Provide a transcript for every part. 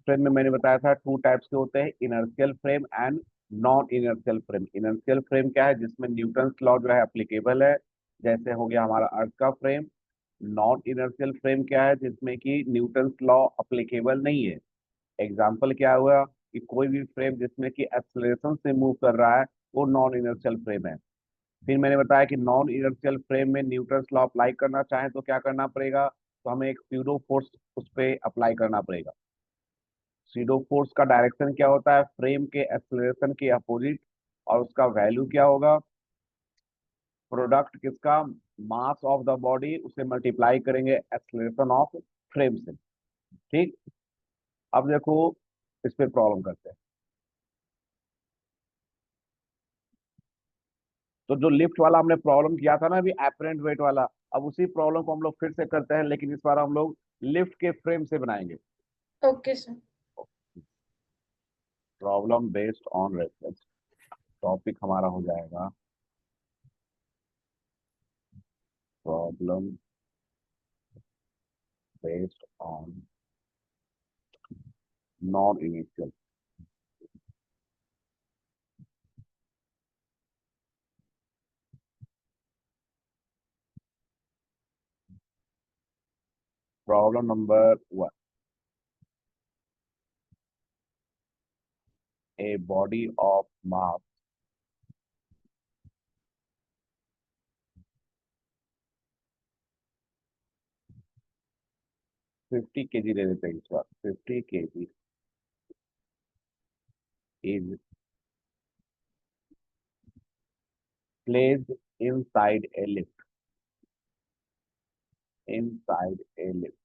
Frame में मैंने बताया था टू टाइप्स के होते हैं, inertial frame and non inertial frame. Inertial frame क्या है? जिसमें न्यूटन लॉ जो है एप्लीकेबल है, जैसे हो गया हमारा अर्थ का फ्रेम। नॉन इनर्शियल फ्रेम क्या है? जिसमें कि न्यूटन लॉ एप्लीकेबल नहीं है। एग्जाम्पल क्या हुआ कि कोई भी फ्रेम जिसमें कि एक्सलेशन से मूव कर रहा है, वो नॉन इनर्शियल फ्रेम है। फिर मैंने बताया कि नॉन इनर्शियल फ्रेम में न्यूटन लॉ अप्लाई करना चाहें तो क्या करना पड़ेगा? तो हमें एक स्यूडो फोर्स उस पर अप्लाई करना पड़ेगा। स्यूडो फोर्स का डायरेक्शन क्या होता है? फ्रेम के एक्सलेशन के अपोजिट। और उसका वैल्यू क्या होगा? प्रोडक्ट किसका? मास ऑफ द बॉडी, उसे मल्टीप्लाई करेंगे एक्सलेशन ऑफ फ्रेम से। ठीक। अब देखो, इस पे प्रॉब्लम करते हैं। तो जो लिफ्ट वाला हमने प्रॉब्लम किया था ना अभी, एपरेंट वेट वाला, अब उसी प्रॉब्लम को हम लोग फिर से करते हैं, लेकिन इस बार हम लोग लिफ्ट के फ्रेम से बनाएंगे। Okay sir. Problem based on reference. Topic हमारा हो जाएगा problem based on non initial. Problem number 1। A body of mass 50 kg ले लेते हैं इस बार। 50 kg is placed inside a lift, inside a lift.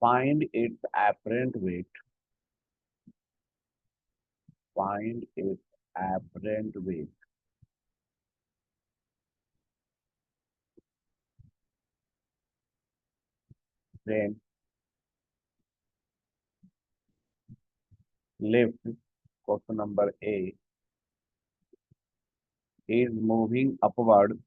Find its apparent weight. Find its apparent weight. Then lift, question number A, is moving upward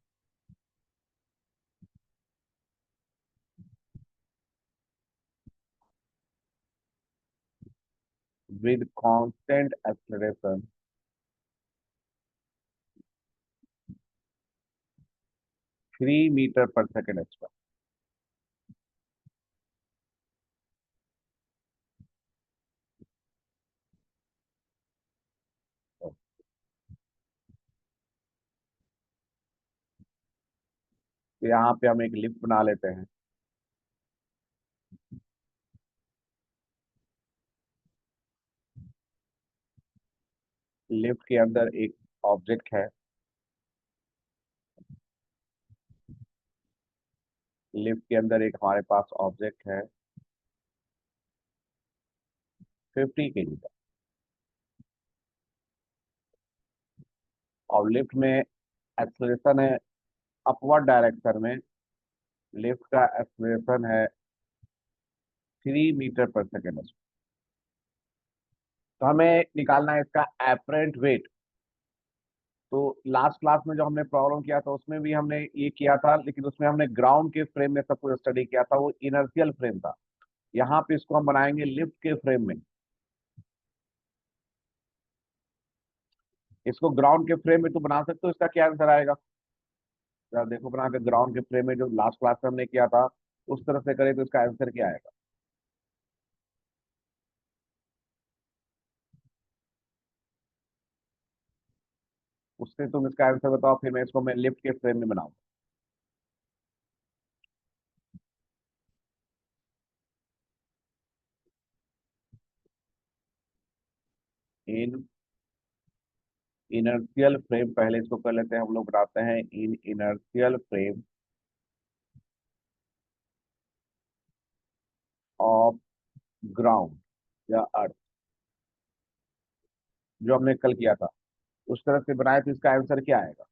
with constant acceleration 3 meter per second extra. तो यहाँ पे हम एक lift बना लेते हैं। Lift के अंदर एक ऑब्जेक्ट है। लिफ्ट के अंदर एक हमारे पास ऑब्जेक्ट है 50 kg का। और लिफ्ट में एक्सलेशन है अपवर्ड डायरेक्शन में। लिफ्ट का एक्सलेशन है 3 मीटर पर सेकेंड। तो हमें निकालना है इसका एपरेंट वेट। तो लास्ट क्लास में जो हमने प्रॉब्लम किया था उसमें भी हमने ये किया था, लेकिन उसमें हमने ग्राउंड के फ्रेम में सब कुछ स्टडी किया था, वो इनर्शियल फ्रेम था। यहाँ पे इसको हम बनाएंगे लिफ्ट के फ्रेम में। इसको ग्राउंड के फ्रेम में तो बना सकते हो, इसका क्या आंसर आएगा? यार देखो, बना के ग्राउंड के फ्रेम में जो लास्ट क्लास में हमने किया था उस तरह से करें तो इसका आंसर क्या आएगा? उससे तुम इसका आंसर बताओ, फिर मैं इसको मैं लिफ्ट के फ्रेम में बनाऊँ। इन इनर्शियल फ्रेम, पहले इसको कर लेते हैं हम लोग, बनाते हैं in inertial frame of ground या अर्थ, जो हमने कल किया था उस तरह से बनाए तो इसका आंसर क्या आएगा?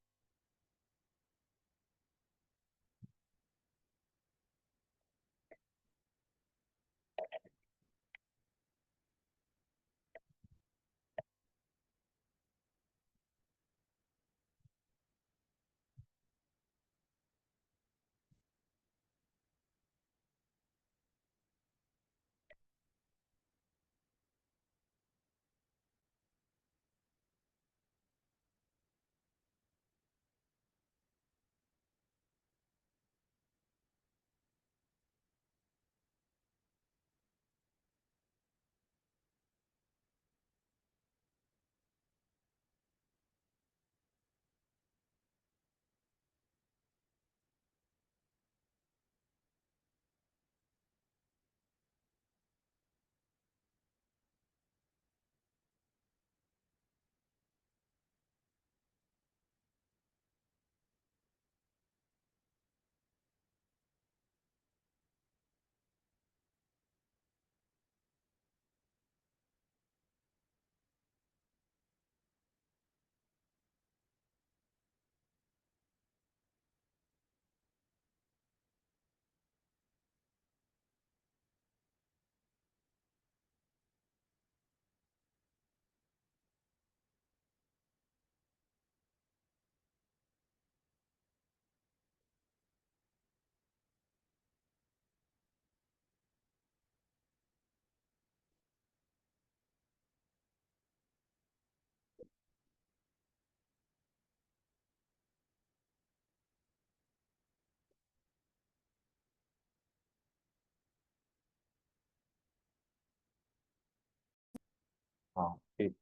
हाँ ठीक।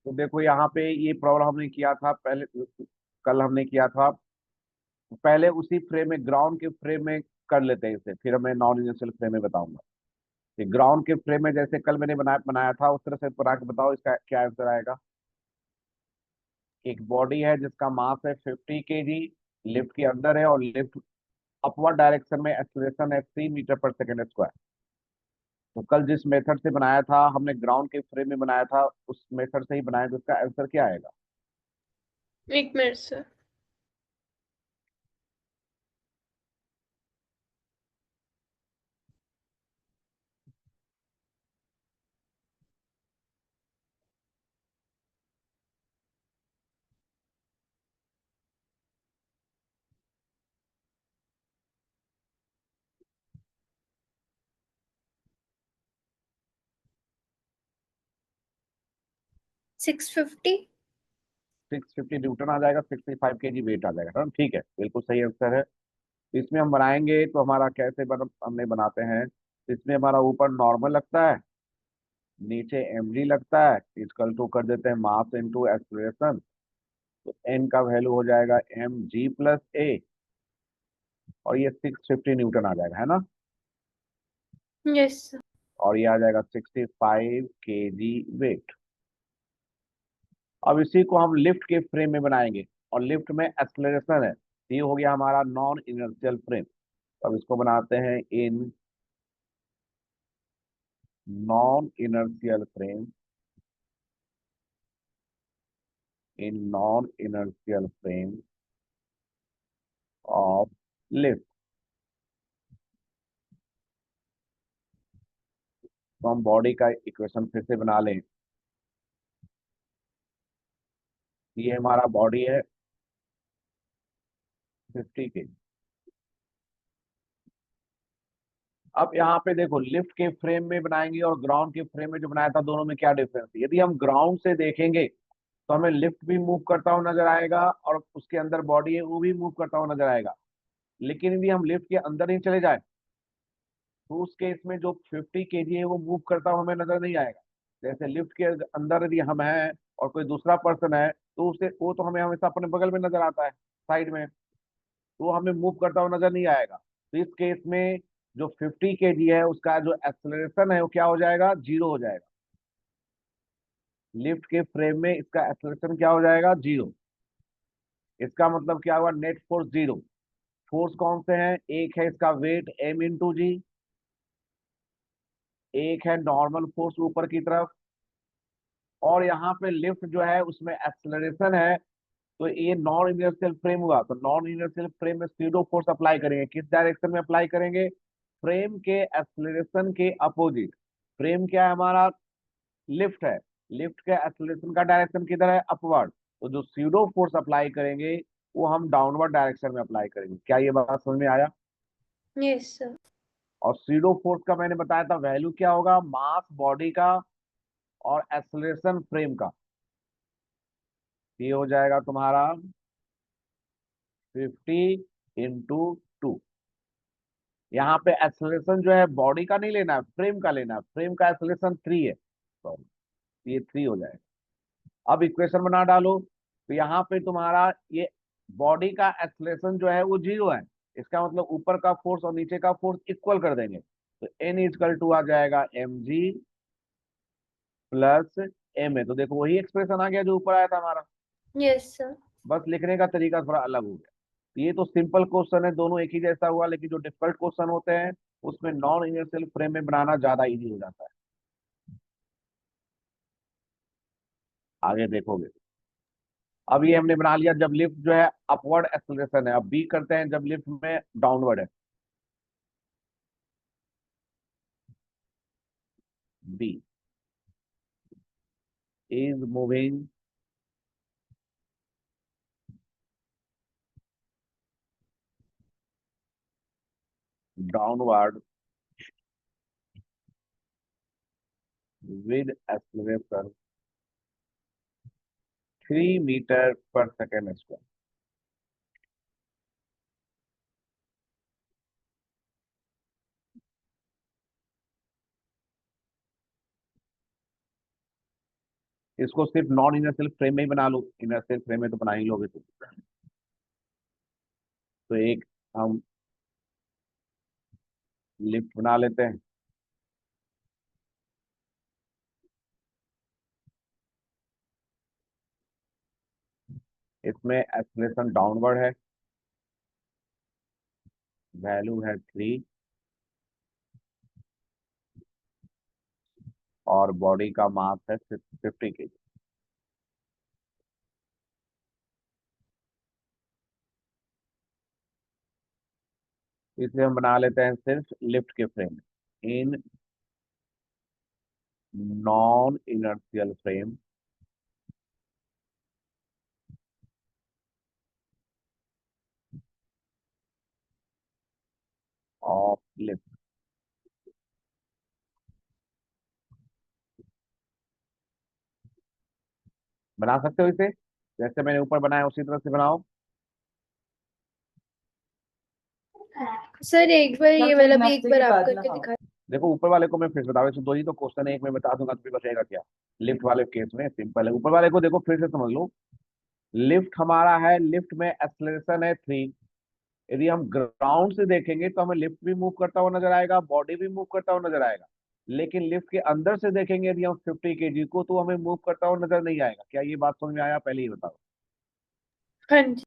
तो देखो यहाँ पे ये प्रॉब्लम हमने किया था पहले, कल हमने किया था। पहले उसी फ्रेम में, ग्राउंड के फ्रेम में कर लेते हैं इसे, फिर मैं नॉन इनर्शियल फ्रेम में बताऊंगा। कि ग्राउंड के फ्रेम में जैसे कल मैंने बनाया बनाया था उस तरह से बना के बताओ, इसका क्या आंसर आएगा। एक बॉडी है जिसका मास है 50 kg, लिफ्ट के अंदर है, और लिफ्ट अपवर्ड डायरेक्शन में एक्सीलरेशन है 3 मीटर पर सेकेंड स्क्वायर। तो कल जिस मेथड से बनाया था हमने, ग्राउंड के फ्रेम में बनाया था, उस मेथड से ही बनाया, तो इसका आंसर क्या आएगा। 1 मिनट सर। 650। 650 न्यूटन आ जाएगा, 65 kg वेट आ जाएगा, है ना? ठीक है, बिल्कुल सही आंसर है। तो इसमें हम बनाएंगे तो हमारा कैसे हमने बनाते हैं, इसमें हमारा ऊपर नॉर्मल लगता है, नीचे mg लगता है, इक्वल टू कर देते हैं मास इनटू एक्सलेरेशन। तो n का वैल्यू हो जाएगा mg+a, और ये 650 न्यूटन आ जाएगा, है ना। Yes sir. और ये आ जाएगा 65 kg वेट। अब इसी को हम लिफ्ट के फ्रेम में बनाएंगे, और लिफ्ट में एक्सलेरेशन है, तो ये हो गया हमारा नॉन इनर्शियल फ्रेम। अब इसको बनाते हैं in non inertial frame, in non inertial frame of lift. तो हम बॉडी का इक्वेशन फिर से बना लें। ये हमारा बॉडी है 50 kg। अब यहाँ पे देखो, लिफ्ट के फ्रेम में बनाएंगे और ग्राउंड के फ्रेम में जो बनाया था, दोनों में क्या डिफरेंस है। यदि हम ग्राउंड से देखेंगे तो हमें लिफ्ट भी मूव करता हुआ नजर आएगा, और उसके अंदर बॉडी है वो भी मूव करता हुआ नजर आएगा। लेकिन यदि हम लिफ्ट के अंदर ही चले जाए तो उस केस में जो 50 kg है वो मूव करता हुआ हमें नजर नहीं आएगा। जैसे लिफ्ट के अंदर यदि हम हैं और कोई दूसरा पर्सन है, तो उसे वो तो हमें हमेशा अपने बगल में नजर आता है, साइड में, तो वो हमें मूव करता हुआ नजर नहीं आएगा। तो इस केस में जो 50 kg है उसका जो एक्सेलरेशन है वो क्या हो जाएगा, जीरो हो जाएगा। लिफ्ट के फ्रेम में इसका एक्सेलरेशन क्या हो जाएगा, जीरो। इसका मतलब क्या हुआ, नेट फोर्स जीरो। फोर्स कौन से हैं, एक है इसका वेट m × g, एक है नॉर्मल फोर्स ऊपर की तरफ, और यहाँ पे लिफ्ट जो है उसमें एक्सेलरेशन है। तो ये नॉन इनर्शियल फ्रेम हुआ, तो नॉन इनर्शियल फ्रेम में स्यूडो फोर्स अप्लाई करेंगे, किस डायरेक्शन में अप्लाई करेंगे, फ्रेम के एक्सेलरेशन के अपोजिट। फ्रेम क्या है हमारा, लिफ्ट है, लिफ्ट के एक्सेलरेशन का डायरेक्शन किधर है, अपवर्ड। तो जो स्यूडो फोर्स अप्लाई करेंगे वो हम डाउनवर्ड डायरेक्शन में अप्लाई करेंगे। क्या ये बात समझ में आया। Yes sir. और स्यूडो फोर्स का मैंने बताया था वैल्यू क्या होगा, मास बॉडी का और एक्सेलरेशन फ्रेम का। ये हो जाएगा तुम्हारा 50 × 2। यहाँ पे एक्सेलरेशन जो है बॉडी का नहीं लेना है, फ्रेम का लेना है। फ्रेम का एक्सेलरेशन 3 है, तो ये 3 हो जाएगा। अब इक्वेशन बना डालो, तो यहाँ पे तुम्हारा ये बॉडी का एक्सेलरेशन जो है वो जीरो है। इसका मतलब ऊपर का फोर्स और नीचे का फोर्स इक्वल कर देंगे, तो n = आ जाएगा mg+ma। तो देखो वही एक्सप्रेशन आ गया जो ऊपर आया था हमारा, यस सर। बस लिखने का तरीका थोड़ा अलग हो गया। ये तो सिंपल क्वेश्चन है, दोनों एक ही जैसा हुआ, लेकिन जो डिफिकल्ट क्वेश्चन होते हैं उसमें नॉन इनर्शियल फ्रेम में बनाना ज्यादा इजी हो जाता है। आगे देखोगे। अब ये हमने बना लिया जब लिफ्ट जो है अपवर्ड एक्सेलरेशन है। अब बी करते हैं जब लिफ्ट में डाउनवर्ड है। B is moving downward with acceleration 3 meter पर सेकेंड स्क्वायर। इसको सिर्फ नॉन इनर्शियल फ्रेम में ही बना लो, इनर्शियल फ्रेम में तो बना ही लोगे तुम। तो एक हम लिफ्ट बना लेते हैं। इसमें एक्सलेशन डाउनवर्ड है, वैल्यू है 3, और बॉडी का मास है 50 kg। इसे हम बना लेते हैं सिर्फ लिफ्ट के फ्रेम में, in non inertial frame of lift. बना सकते हो इसे, जैसे मैंने ऊपर बनाया उसी तरह से बनाओ। सर एक बार ये चल फिर वाला भी नेक्स्ट एक की बार आप बाद में, करके हाँ। दिखा। देखो ऊपर वाले को मैं फिर से बता रहा हूँ, दो ही तो क्वेश्चन है, एक में बता दूंगा तो फिर बचेगा क्या। लिफ्ट वाले केस में सिंपल है, ऊपर वाले को देखो फिर से समझ लो। लिफ्ट हमारा है, लिफ्ट में एक्सलेशन है 3। यदि हम ग्राउंड से देखेंगे तो हमें लिफ्ट भी मूव करता हुआ नजर आएगा, बॉडी भी मूव करता हुआ नजर आएगा। लेकिन लिफ्ट के अंदर से देखेंगे यदि हम 50 kg को, तो हमें मूव करता हुआ नजर नहीं आएगा। क्या ये बात समझ में आया, पहले ही बताओ। हाँ जी।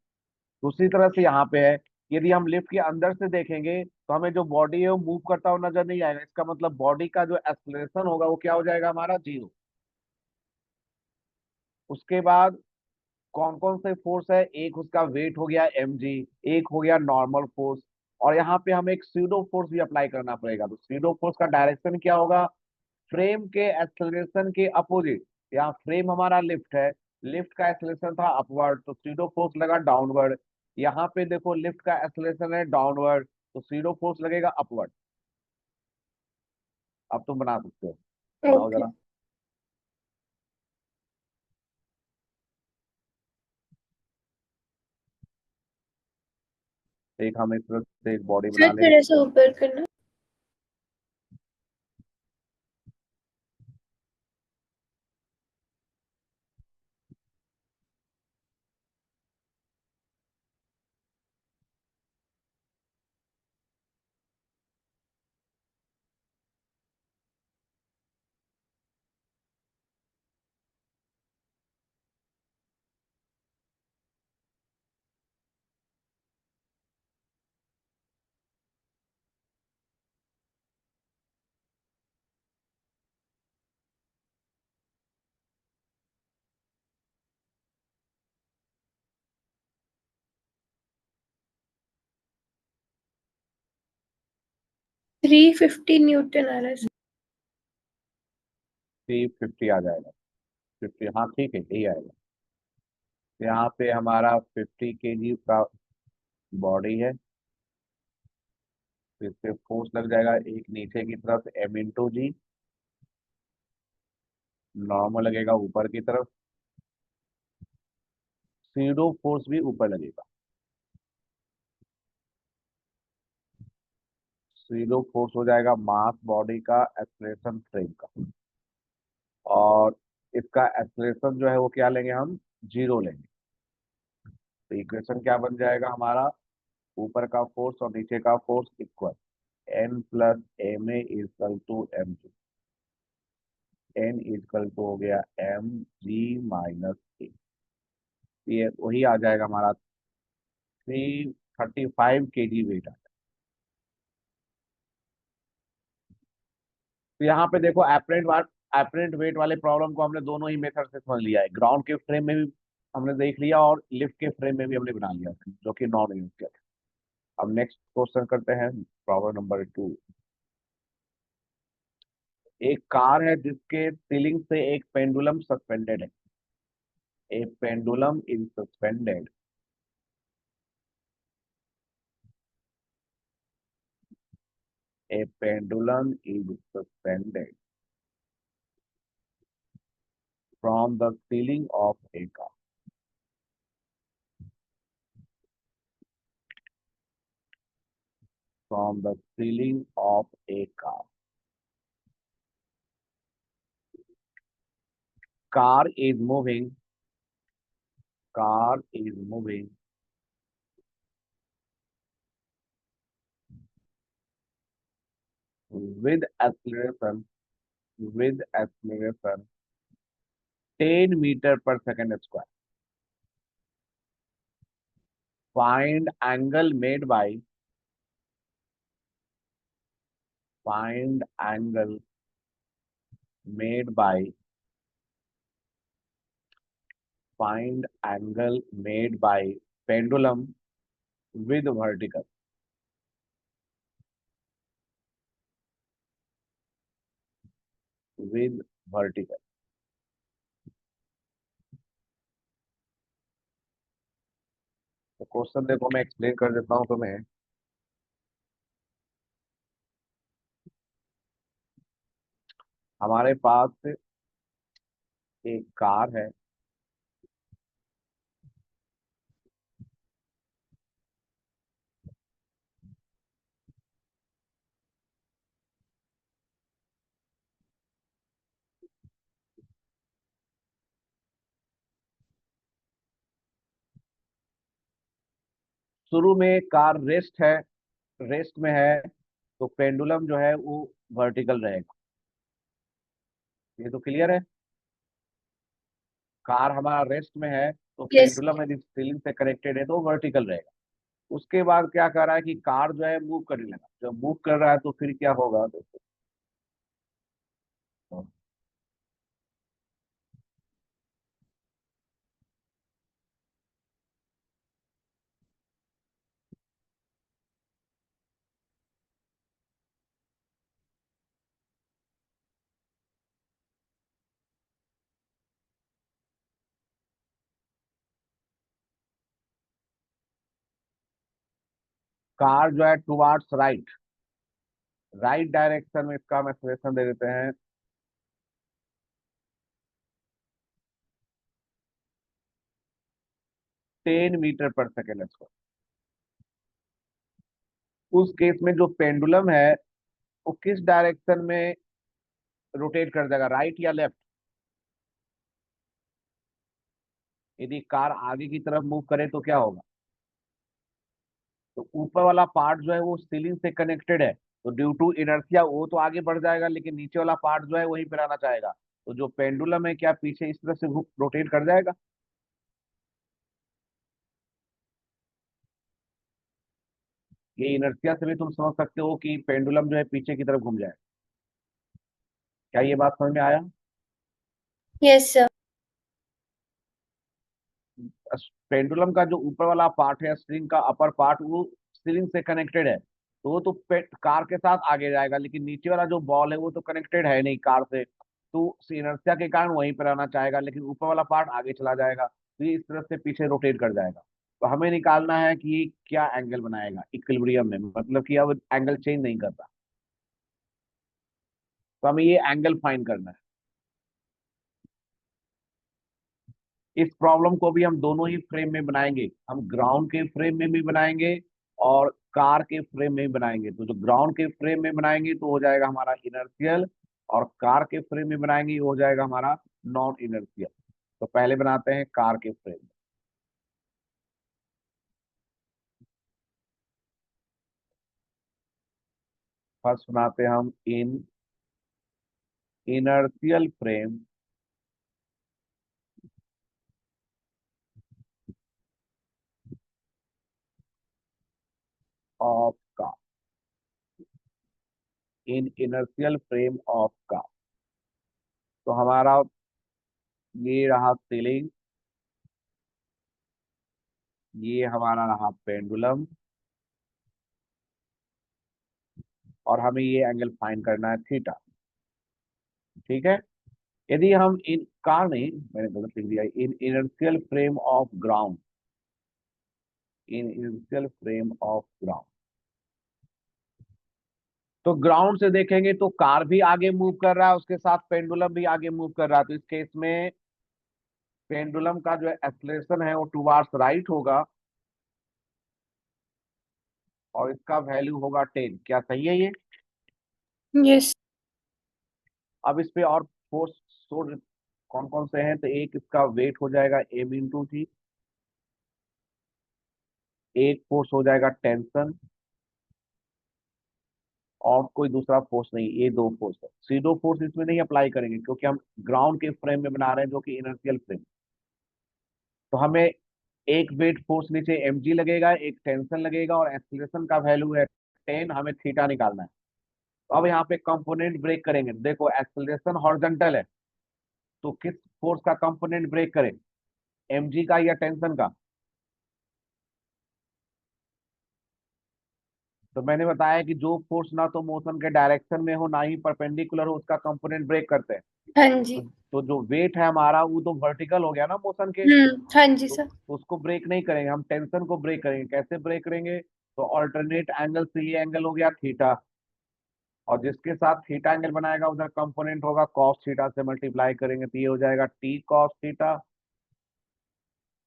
दूसरी तरह से यहाँ पे है, यदि हम लिफ्ट के अंदर से देखेंगे तो हमें जो बॉडी है वो मूव करता हुआ नजर नहीं आएगा। इसका मतलब बॉडी का जो एक्सलेशन होगा वो क्या हो जाएगा हमारा, 0। उसके बाद कौन कौन से फोर्स है, एक उसका वेट हो गया mg, एक हो गया नॉर्मल फोर्स, और यहाँ पे हमें एक स्यूडो फोर्स भी अप्लाई करना पड़ेगा। तो स्यूडो फोर्स का डायरेक्शन क्या होगा, फ्रेम के एक्सेलरेशन के अपोजिट। यहाँ फ्रेम हमारा लिफ्ट है, लिफ्ट का एक्सेलरेशन था अपवर्ड, तो स्यूडो फोर्स लगा डाउनवर्ड। यहाँ पे देखो लिफ्ट का एक्सेलरेशन है डाउनवर्ड, तो स्यूडो फोर्स लगेगा अपवर्ड। अब तुम बना सकते हो, बनाओ ओके। जरा। एक हम इस तरह से एक बॉडी बना सर लेंगे। थोड़ा सा ऊपर करना। 350 न्यूटन आ रहा है। 350 आ जाएगा, 50, हाँ ठीक है यही आएगा। यहाँ पे हमारा 50 kg का बॉडी है, तो इस पे फोर्स लग जाएगा एक नीचे की तरफ m × g, नॉर्मल लगेगा ऊपर की तरफ, सीडो फोर्स भी ऊपर लगेगा। सीडो फोर्स हो जाएगा मास बॉडी का एक्सलेशन फ्रेम का, और इसका एक्सलेशन जो है वो क्या लेंगे हम, 0 लेंगे। तो इक्वेशन क्या बन जाएगा हमारा, ऊपर का फोर्स और नीचे का force equal, N + ma = mg, n हो गया mg - a। ये वही आ जाएगा हमारा 335 kg वेट आ। तो यहाँ पे देखो एपरेंट वेट वाले प्रॉब्लम को हमने दोनों ही मेथड से समझ लिया है, ग्राउंड के फ्रेम में भी हमने देख लिया और लिफ्ट के फ्रेम में भी हमने बना लिया, जो कि नॉन इनर्शियल। अब नेक्स्ट क्वेश्चन करते हैं, प्रॉब्लम नंबर 2। एक कार है जिसके सीलिंग से एक पेंडुलम सस्पेंडेड है। A pendulum is suspended a pendulum is suspended from the ceiling of a car. From the ceiling of a car. car is moving, car is moving with acceleration, with acceleration 10 meter per second square. Find angle made by, find angle made by, find angle made by pendulum with vertical, with vertical. तो question देखो, मैं explain कर देता हूँ तुम्हें। हमारे पास एक कार है, शुरू में कार रेस्ट है, रेस्ट में है, तो पेंडुलम जो है वो वर्टिकल रहेगा। ये तो क्लियर है। कार हमारा रेस्ट में है तो यस। पेंडुलम यदि सीलिंग से कनेक्टेड है तो वर्टिकल रहेगा। उसके बाद क्या कर रहा है कि कार जो है मूव करने लगा, जब मूव कर रहा है तो फिर क्या होगा, देखो। कार जो है टुवार्ड्स राइट, राइट डायरेक्शन में इसका हम एक्सप्रेशन दे देते हैं 10 मीटर पर सेकेंड स्क्वायर। उस केस में जो पेंडुलम है वो किस डायरेक्शन में रोटेट कर जाएगा, राइट या लेफ्ट? यदि कार आगे की तरफ मूव करे तो क्या होगा, तो ऊपर वाला पार्ट जो है वो सीलिंग से कनेक्टेड है, तो ड्यू टू इनर्शिया वो तो आगे बढ़ जाएगा, लेकिन नीचे वाला पार्ट जो है वहीं पर आना चाहेगा। तो जो पेंडुलम है क्या पीछे इस तरह से रोटेट कर जाएगा? ये इनर्शिया से भी तुम समझ सकते हो कि पेंडुलम जो है पीछे की तरफ घूम जाए। क्या ये बात समझ में आया? Yes sir. पेंडुलम का जो ऊपर वाला पार्ट है, स्ट्रिंग का अपर पार्ट, वो सीलिंग से कनेक्टेड है, तो वो तो कार के साथ आगे जाएगा, लेकिन नीचे वाला जो बॉल है वो तो कनेक्टेड है नहीं कार से, तो इनर्शिया के कारण वहीं पर आना चाहेगा, लेकिन ऊपर वाला पार्ट आगे चला जाएगा, तो ये इस तरह से पीछे रोटेट कर जाएगा। तो हमें निकालना है कि ये क्या एंगल बनाएगा इक्विलिब्रियम में, मतलब कि अब एंगल चेंज नहीं करता, तो हमें ये एंगल फाइंड करना है। इस प्रॉब्लम को भी हम दोनों ही फ्रेम में बनाएंगे, हम ग्राउंड के फ्रेम में भी बनाएंगे और कार के फ्रेम में भी बनाएंगे। तो जो ग्राउंड के फ्रेम में बनाएंगे तो हो जाएगा हमारा इनर्शियल, और कार के फ्रेम में बनाएंगे हो जाएगा हमारा नॉन इनर्शियल। तो पहले बनाते हैं कार के फ्रेम। फर्स्ट बनाते हैं हम in inertial frame of car, in inertial frame of car. तो हमारा ये रहा सीलिंग, ये हमारा रहा पेंडुलम, और हमें ये एंगल फाइंड करना है थीटा। ठीक है। यदि हम इन कार नहीं, मैंने गलत लिख दिया, in inertial frame of ground, in inertial frame of ground, तो ग्राउंड से देखेंगे तो कार भी आगे मूव कर रहा है, उसके साथ पेंडुलम भी आगे मूव कर रहा है, तो इस केस में पेंडुलम का जो एक्सलेशन है वो टुवार्ड्स राइट होगा, और इसका वैल्यू होगा 10। क्या सही है ये? यस। अब इस पे और फोर्स कौन कौन से हैं, तो एक इसका वेट हो जाएगा m इंटू जी, एक फोर्स हो जाएगा टेंशन, और कोई दूसरा फोर्स नहीं, ये दो फोर्स है। सीडो फोर्स इसमें नहीं अप्लाई करेंगे क्योंकि हम ग्राउंड के फ्रेम में बना रहे हैं जो कि इनर्शियल फ्रेम। तो हमें एक वेट फोर्स नीचे mg लगेगा, एक टेंशन लगेगा, और एक्सीलरेशन का वैल्यू है 10, हमें थीटा निकालना है। तो अब यहाँ पे कंपोनेंट ब्रेक करेंगे। देखो एक्सीलरेशन हॉरिजॉन्टल है, तो किस फोर्स का कंपोनेंट ब्रेक करें, mg का या टेंशन का? तो मैंने बताया कि जो फोर्स ना तो मोशन के डायरेक्शन में हो ना ही परपेंडिकुलर हो, उसका कंपोनेंट ब्रेक करते हैं। हाँ तो, जी। तो जो वेट है हमारा वो तो वर्टिकल हो गया ना मोशन के, हाँ जी तो सर। उसको ब्रेक नहीं करेंगे, हम टेंशन को ब्रेक करेंगे। कैसे ब्रेक करेंगे, तो ऑल्टरनेट एंगल से ये एंगल हो गया थीटा, और जिसके साथ थीटा एंगल बनाएगा उधर कंपोनेंट होगा कॉस थीटा से मल्टीप्लाई करेंगे, तो ये हो जाएगा टी कॉस थीटा,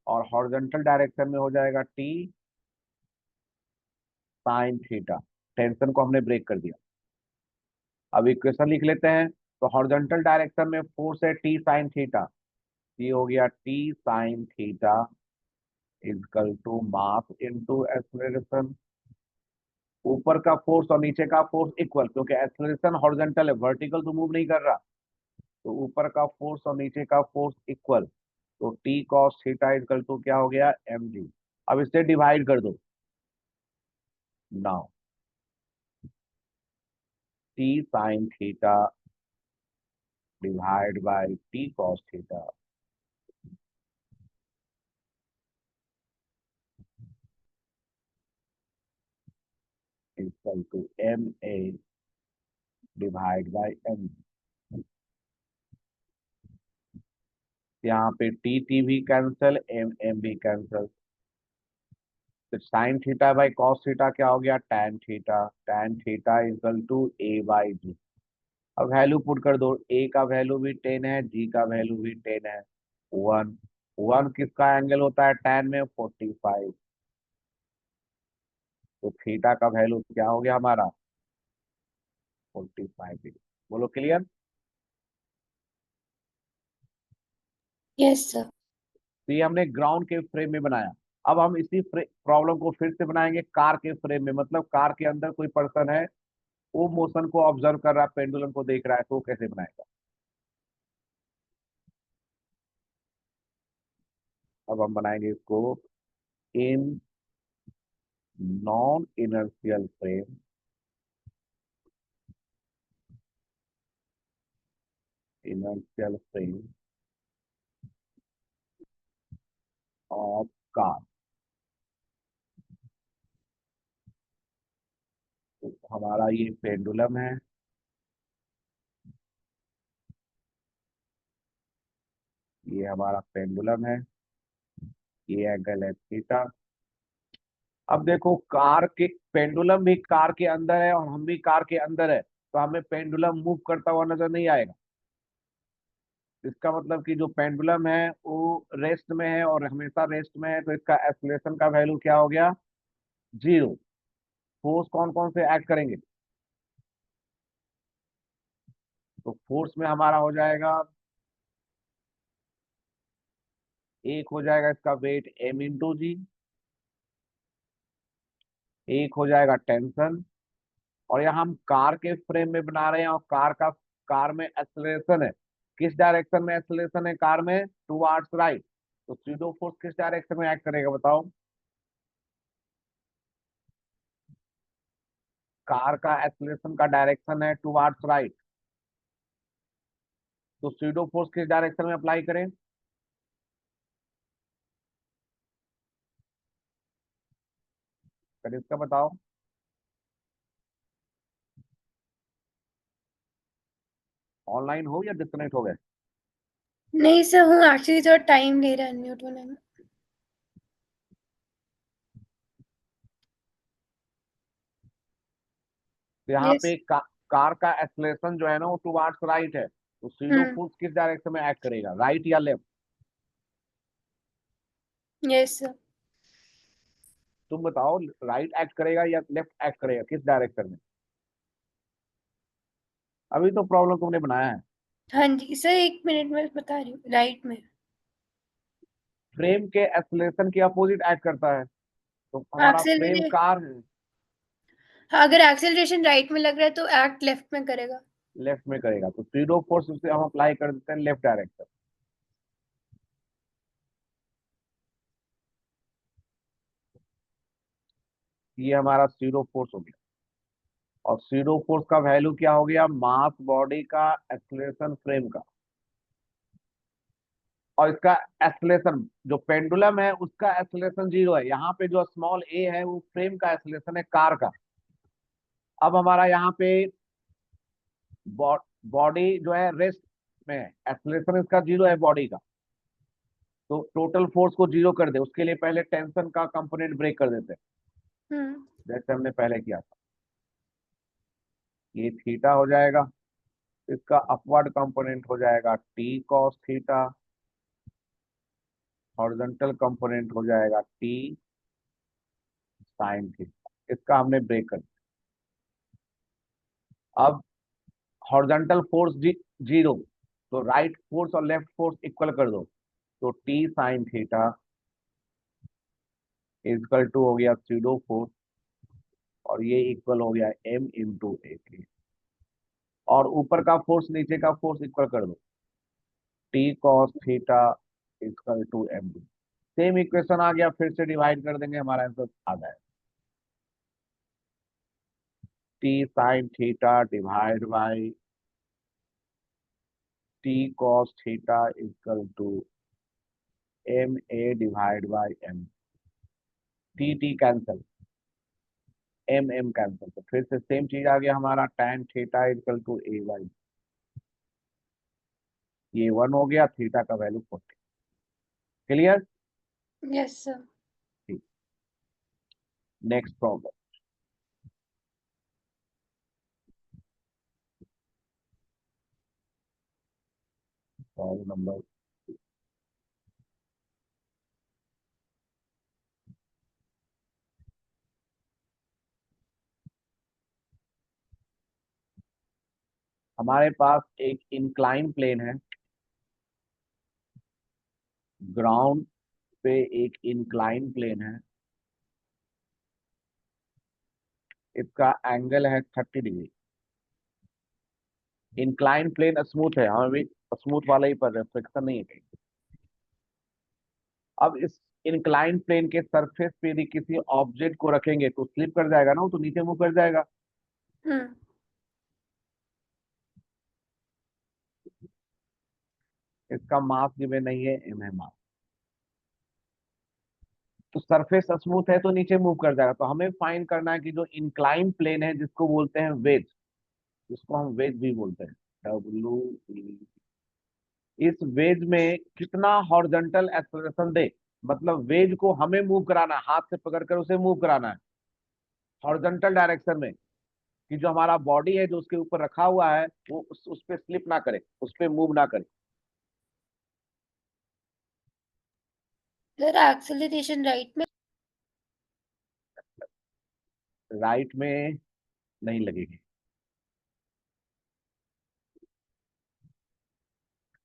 और हॉरिजॉन्टल डायरेक्शन में हो जाएगा टी साइन थीटा। टेंशन को हमने ब्रेक कर दिया। अब इक्वेशन लिख लेते हैं। तो हॉरिजॉन्टल डायरेक्शन में फोर्स है टी साइन थीटा, ये हो गया T sine theta is equal to mass into acceleration. ऊपर का फोर्स और नीचे का फोर्स इक्वल, क्योंकि एक्सेलरेशन हॉरिजॉन्टल है, वर्टिकल तो मूव नहीं कर रहा। तो ऊपर का फोर्स और नीचे का फोर्स इक्वल, तो T cos theta equal to क्या हो गया mg। अब इससे डिवाइड कर दो। Now T sine theta divide by T cos theta equal to M A divide by M. यहाँ पे टी टी भी कैंसिल, एम एम भी कैंसिल। तो sine theta by cos theta क्या हो गया tan theta, tan theta equal to A by G. अब value put कर दो, ए का वैल्यू भी 10 है, जी का वैल्यू भी 10 है। वन, वन किसका एंगल होता है टैन में 45, तो थीटा का वैल्यू क्या हो गया हमारा 45 डिग्री। बोलो क्लियर। Yes sir. तो ये हमने ग्राउंड के फ्रेम में बनाया। अब हम इसी प्रॉब्लम को फिर से बनाएंगे कार के फ्रेम में, मतलब कार के अंदर कोई पर्सन है, वो मोशन को ऑब्जर्व कर रहा है, पेंडुलम को देख रहा है, तो वो कैसे बनाएगा। अब हम बनाएंगे इसको in non inertial frame, inertial frame of car. तो हमारा ये पेंडुलम है, ये हमारा पेंडुलम है, ये एंगल है थीटा। अब देखो कार के, पेंडुलम भी कार के अंदर है और हम भी कार के अंदर है, तो हमें पेंडुलम मूव करता हुआ नजर नहीं आएगा। इसका मतलब कि जो पेंडुलम है वो रेस्ट में है, और हमेशा रेस्ट में है, तो इसका एक्सीलरेशन का वैल्यू क्या हो गया 0। फोर्स कौन कौन से एक्ट करेंगे, तो फोर्स में हमारा हो जाएगा, एक हो जाएगा इसका वेट m इंटू जी, एक हो जाएगा टेंशन, और यहाँ हम कार के फ्रेम में बना रहे हैं, और कार में एक्सेलरेशन है। किस डायरेक्शन में एक्सेलरेशन है कार में, टुवार्ड्स राइट। तो सीडो फोर्स किस डायरेक्शन में एक्ट करेगा बताओ। कार का एक्सेलरेशन का डायरेक्शन है टुवार्ड्स राइट, तो सीडो फोर्स किस डायरेक्शन में अप्लाई करें। फिर इसका बताओ। ऑनलाइन हो या डिस्कनेक्ट हो गए। नहीं सर, हूँ एक्चुअली थोड़ा टाइम ले रहा है अनम्यूट होने में। तो यहाँ यस। पे कार का एक्सेलरेशन जो है ना वो टुवार्ड्स राइट है, तो सीडो हम्म। फोर्स किस डायरेक्शन में एक्ट करेगा, राइट या लेफ्ट। Yes sir. तुम बताओ, राइट एक्ट करेगा या लेफ्ट एक्ट करेगा, किस डायरेक्शन में। अभी तो प्रॉब्लम तुमने बनाया है। हाँ जी सर, 1 मिनट में बता रही हूँ, राइट में। फ्रेम के एक्सेलरेशन के अपोजिट एक्ट करता है, तो हमारा फ्रेम एक्सेलरे कार है, हाँ, अगर एक्सेलरेशन राइट में लग रहा है तो एक्ट लेफ्ट में करेगा। लेफ्ट में करेगा, तो स्यूडो फोर्स उसे हम अप्लाई कर देते हैं लेफ्ट डायरेक्शन। ये हमारा स्यूडो फोर्स हो गया। और स्यूडो फोर्स का वैल्यू क्या हो गया, मास बॉडी का एक्सेलरेशन फ्रेम का, और इसका एक्सेलरेशन जो पेंडुलम है उसका एक्सेलरेशन 0 है। यहाँ पे जो स्मॉल ए है वो फ्रेम का एक्सेलरेशन है कार का। अब हमारा यहाँ पे बॉडी जो है रेस्ट में है, एक्सेलरेशन इसका 0 है बॉडी का, तो टोटल फोर्स को 0 कर दे उसके लिए पहले टेंशन का कंपोनेंट ब्रेक कर देते हैं, हम्म। जैसे हमने पहले किया था। ये थीटा हो जाएगा, इसका अपवर्ड कंपोनेंट हो जाएगा T cos theta, horizontal component हो जाएगा टी साइन थीटा। इसका हमने ब्रेक कर दिया। अब हॉरिजॉन्टल फोर्स 0, तो राइट फोर्स और लेफ्ट फोर्स इक्वल कर दो, तो T sine theta equal to हो गया स्यूडो फोर्स, और ये इक्वल हो गया एम इंटू ए के, और ऊपर का फोर्स नीचे का फोर्स इक्वल कर दो, T cos theta equal to M D. Same equation आ गया, फिर से डिवाइड कर देंगे, हमारा आंसर आ जाएगा T sine theta divide by T cos theta equal to M A divide by M. T cancel, M M cancel, तो फिर से सेम चीज आ गया हमारा tan theta equal to A Y. ये 1 हो गया, थीटा का value 40। Clear? Yes sir. Next problem, problem number, हमारे पास एक इंक्लाइन प्लेन है, ग्राउंड पे एक इंक्लाइन प्लेन है, इसका एंगल है 30 डिग्री। इंक्लाइन प्लेन स्मूथ है, हमें भी स्मूथ वाला ही पर फ्रिक्शन नहीं है कहीं। अब इस इंक्लाइन प्लेन के सरफेस पे यदि किसी ऑब्जेक्ट को रखेंगे तो स्लिप कर जाएगा ना, वो तो नीचे मुंह कर जाएगा। हम्म। इसका मास गिवन नहीं है, एम है मास। तो सरफेस स्मूथ है तो नीचे मूव कर जाएगा, तो हमें फाइंड करना है कि जो इंक्लाइन प्लेन है जिसको बोलते हैं वेज, जिसको हम वेज भी बोलते हैं, डब्ल्यू, इस वेज में कितना हॉरिजॉन्टल एक्सेलरेशन दे, मतलब वेज को हमें मूव कराना है, हाथ से पकड़कर उसे मूव कराना है हॉरिजॉन्टल डायरेक्शन में, कि जो हमारा बॉडी है जो उसके ऊपर रखा हुआ है वो उस पर स्लिप ना करे, उस पर मूव ना करे। सर एक्सेलरेशन राइट में। राइट में नहीं लगेगी।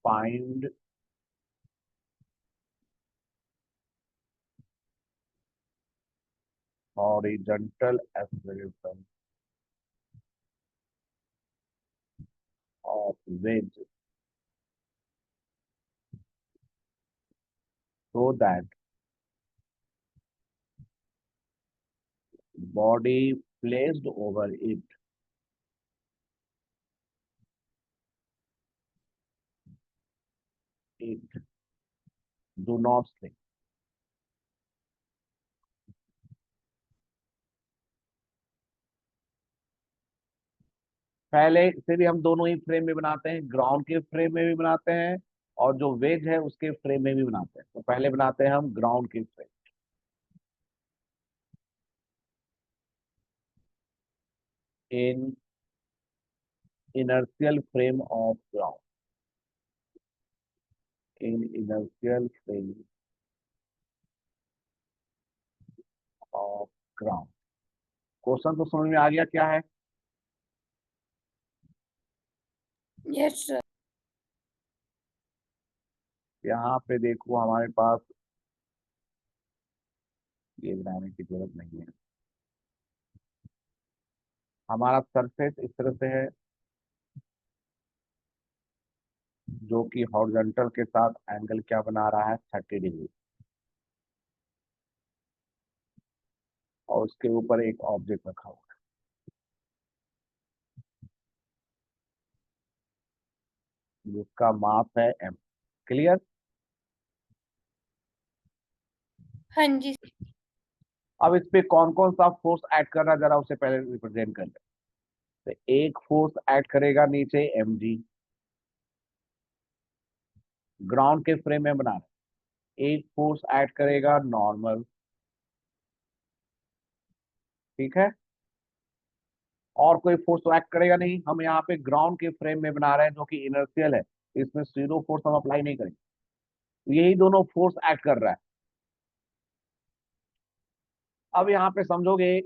Find horizontal acceleration of ways so that body placed over it do not slip। पहले से भी हम दोनों ही फ्रेम में बनाते हैं, ग्राउंड के फ्रेम में भी बनाते हैं और जो वेज है उसके फ्रेम में भी बनाते हैं। तो पहले बनाते हैं हम ग्राउंड के frame. In inertial frame of ground, in inertial frame of ground। Question तो समझ में आ गया क्या है? Yes sir. यहाँ पे देखो हमारे पास ये बनाने की जरूरत नहीं है। हमारा सरफेस इस तरह से है जो कि हॉरिजॉन्टल के साथ एंगल क्या बना रहा है, 30 डिग्री। और उसके ऊपर एक ऑब्जेक्ट रखा हुआ है जिसका माप है m। क्लियर। हाँ जी। अब इस पे कौन कौन सा फोर्स ऐड कर रहा है जरा उसे पहले रिप्रेजेंट कर ले। तो एक फोर्स ऐड करेगा नीचे mg, ग्राउंड के फ्रेम में बना रहा है। एक फोर्स ऐड करेगा नॉर्मल, ठीक है। और कोई फोर्स तो एक्ट करेगा नहीं, हम यहाँ पे ग्राउंड के फ्रेम में बना रहे हैं जो कि इनर्शियल है, इसमें जीरो फोर्स हम अप्लाई नहीं करेंगे। तो यही दोनों फोर्स एक्ट कर रहा है। अब यहाँ पे समझोगे,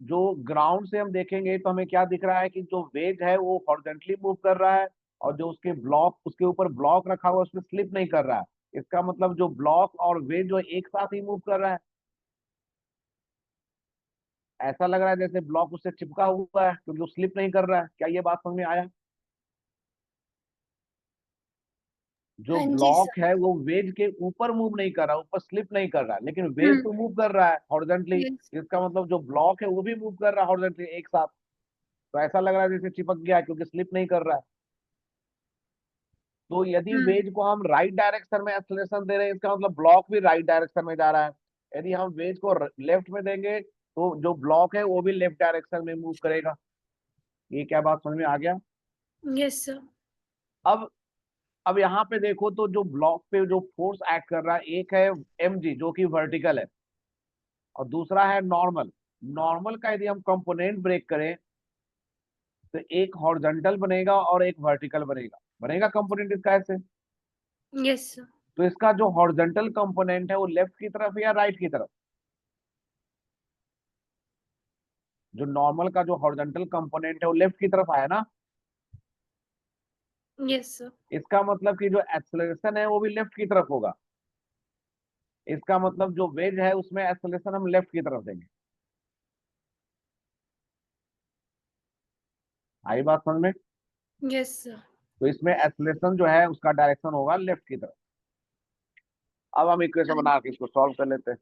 जो ग्राउंड से हम देखेंगे तो हमें क्या दिख रहा है कि जो वेज है वो हॉरिजॉन्टली मूव कर रहा है, और जो उसके ब्लॉक, उसके ऊपर ब्लॉक रखा हुआ है उसमें स्लिप नहीं कर रहा है। इसका मतलब जो ब्लॉक और वेज जो एक साथ ही मूव कर रहा है। ऐसा लग रहा है जैसे ब्लॉक उससे चिपका हुआ है क्योंकि वो स्लिप नहीं कर रहा है। क्या ये बात समझ में आया? जो हाँ जी ब्लॉक सर। है वो वेज के ऊपर मूव नहीं कर रहा, ऊपर स्लिप नहीं कर रहा, लेकिन वेज हम्म। तो मूव कर रहा है हॉरिजॉन्टली। यस। इसका मतलब जो ब्लॉक है वो भी मूव कर रहा है हॉरिजॉन्टली एक साथ। तो ऐसा लग रहा है जैसे चिपक गया है क्योंकि स्लिप नहीं कर रहा है। तो यदि हम्म। वेज को हम राइट डायरेक्शन में एक्सलेशन दे रहे हैं, इसका मतलब ब्लॉक भी राइट डायरेक्शन में जा रहा है। यदि हम वेज को लेफ्ट में देंगे तो जो ब्लॉक है वो भी लेफ्ट डायरेक्शन में मूव करेगा। ये क्या बात समझ में आ गया? Yes sir. अब अब यहाँ पे देखो तो जो ब्लॉक पे जो फोर्स एक्ट कर रहा है, एक है mg जो कि वर्टिकल है, और दूसरा है नॉर्मल। नॉर्मल का यदि हम कंपोनेंट ब्रेक करें तो एक हॉरिजॉन्टल बनेगा और एक वर्टिकल बनेगा। बनेगा कंपोनेंट इसका ऐसे। Yes sir. तो इसका जो हॉरिजॉन्टल कंपोनेंट है वो लेफ्ट की तरफ या राइट की तरफ? जो नॉर्मल का जो हॉरिजॉन्टल कंपोनेंट है वो लेफ्ट की तरफ आया ना। Yes sir. इसका मतलब कि जो एक्सेलरेशन है वो भी लेफ्ट की तरफ होगा। इसका मतलब जो वेज है उसमें एक्सेलरेशन हम लेफ्ट की तरफ देंगे। आई बात समझ में? Yes sir. तो इसमें एक्सेलरेशन जो है उसका डायरेक्शन होगा लेफ्ट की तरफ। अब हम इक्वेशन बना के इसको सॉल्व कर लेते हैं।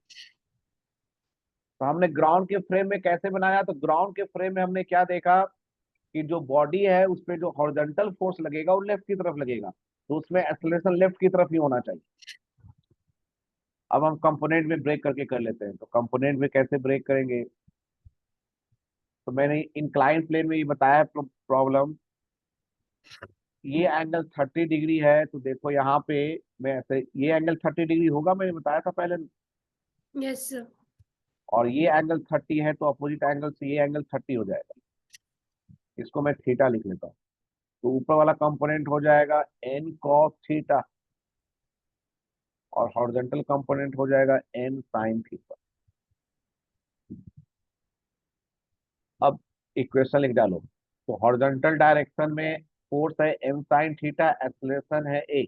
तो हमने ग्राउंड के फ्रेम में कैसे बनाया, तो ग्राउंड के फ्रेम में हमने क्या देखा कि जो बॉडी है उस पे जो हॉरिजॉन्टल फोर्स लगेगा वो लेफ्ट की तरफ लगेगा, तो उसमें एक्सेलरेशन लेफ्ट की तरफ ही होना चाहिए। अब हम कंपोनेंट में ब्रेक करके कर लेते हैं। तो कंपोनेंट में कैसे ब्रेक करेंगे, तो मैंने इंक्लाइन प्लेन में ये बताया प्रॉब्लम। ये एंगल 30 डिग्री है, तो देखो यहाँ पे मैं ऐसे, ये एंगल 30 डिग्री होगा, मैंने बताया था पहले। Yes sir. और ये एंगल 30 है, तो अपोजिट एंगल से ये एंगल 30 हो जाएगा। इसको मैं थीटा लिख लेता हूँ। तो ऊपर वाला कंपोनेंट हो जाएगा n cos थीटा, और हॉरिजॉन्टल कंपोनेंट हो जाएगा n sin थीटा। अब इक्वेशन लिख डालो। तो हॉरिजॉन्टल डायरेक्शन में फोर्स है m sin थीटा, एक्सेलरेशन है a।